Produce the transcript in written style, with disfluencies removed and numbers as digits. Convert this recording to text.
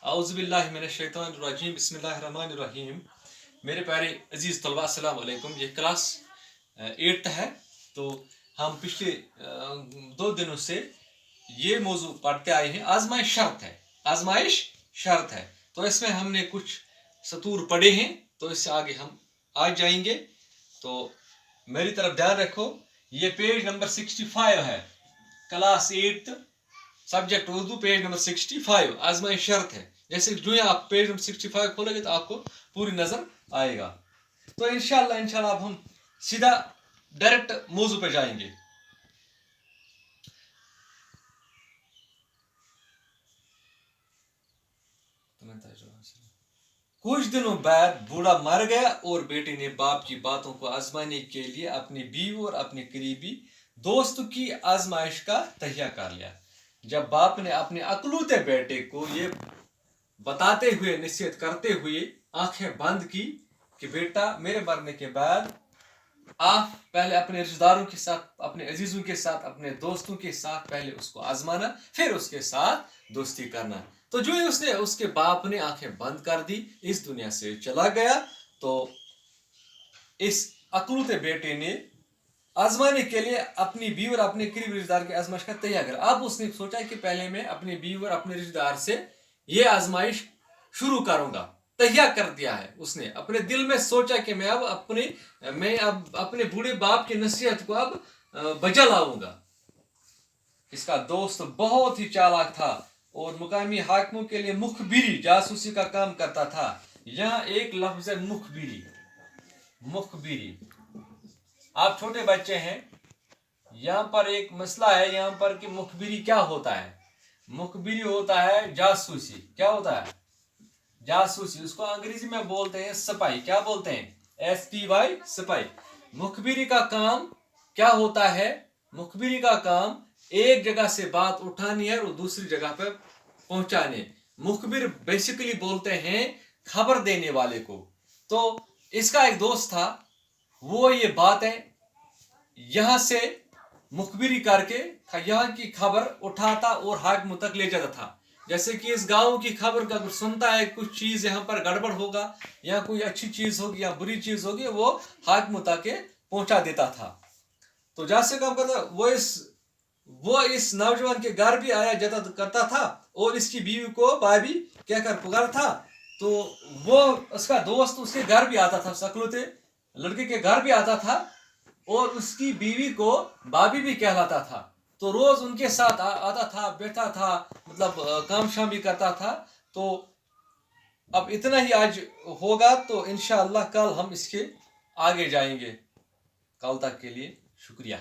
औज़ुबिल्लाहि मिनश्शैतानिर्रजीम बिस्मिल्लाहिर्रहमानिर्रहीम। मेरे प्यारे अजीज़ तलबा अस्सलाम वालेकुम। ये क्लास 8th है। तो हम पिछले 2 दिनों से ये मौजू पढ़ते आए हैं, आजमाइश शर्त है। आजमाइश शर्त है। तो इसमें हमने कुछ सतूर पढ़े हैं, तो इससे आगे हम आ जाएंगे। तो मेरी तरफ ध्यान रखो, ये पेज नंबर 65 है, class 8 subject Urdu, page number 65 आजमाइश शर्त है। जैसे जो ही आप पेज नंबर 65 खोलेंगे तो आपको पूरी नजर आएगा। तो इंशाल्लाह अब हम सीधा डायरेक्ट मौजू पे जाएंगे। कुछ दिनों बाद बूढ़ा मर गया और बेटे ने बाप की बातों को आजमाने के लिए अपनी बीवी और अपने करीबी दोस्त की आजमाइश का तहिया कर लिया। जब बाप ने अपने अकलूते बेटे को ये बताते हुए, नसीहत करते हुए आंखें बंद की कि बेटा, मेरे मरने के बाद आप पहले अपने रिश्तेदारों के साथ, अपने अजीजों के साथ, अपने दोस्तों के साथ पहले उसको आजमाना, फिर उसके साथ दोस्ती करना। तो जो ही उसके बाप ने आंखें बंद कर दी, इस दुनिया से चला गया। तो इस अकलूते बेटे ने आजमाने के लिए अपनी बीवी और अपने करीबी रिश्तेदार की आजमाइश का तैयार कर। अब उसने सोचा कि पहले मैं अपनी बीवी और अपने रिश्तेदार से ये आजमाइश शुरू करूंगा। तैयार कर दिया है उसने, अपने दिल में सोचा कि मैं अब अपने बूढ़े बाप की नसीहत को अब बजा लाऊंगा। इसका दोस्त बहुत ही चालाक था और मुकामी हाकिमों के लिए मुखबिरी, जासूसी का काम करता था। यहाँ एक लफ्ज है मुखबिरी। मुखबिरी, आप छोटे बच्चे हैं, यहाँ पर एक मसला है यहाँ पर कि मुखबिरी क्या होता है। मुखबिरी होता है जासूसी। क्या होता है? जासूसी। उसको अंग्रेजी में बोलते हैं स्पाई। क्या बोलते हैं? SPY, spy. मुखबिरी का काम क्या होता है? मुखबिरी का काम एक जगह से बात उठानी है और दूसरी जगह पर पहुंचाने। मुखबिर बेसिकली बोलते हैं खबर देने वाले को। तो इसका एक दोस्त था, वो ये बातें यहां से मुखबिरी करके यहाँ की खबर उठाता और हाकिम तक ले जाता था। जैसे कि इस गांव की खबर का सुनता है, कुछ चीज यहाँ पर गड़बड़ होगा, या कोई अच्छी चीज होगी या बुरी चीज होगी, वो हाकिम तक पहुंचा देता था। तो जैसे काम करता, वो इस नौजवान के घर भी आया जाता करता था और इसकी बीवी को भाभी कहकर पुकार था। तो वो उसका दोस्त उसके घर भी आता था, सकलूते लड़के के घर भी आता था और उसकी बीवी को भाभी भी कहलाता था। तो रोज उनके साथ आता था, बैठा था, मतलब काम शाम भी करता था। तो अब इतना ही आज होगा, तो इंशाअल्लाह कल हम इसके आगे जाएंगे। कल तक के लिए शुक्रिया।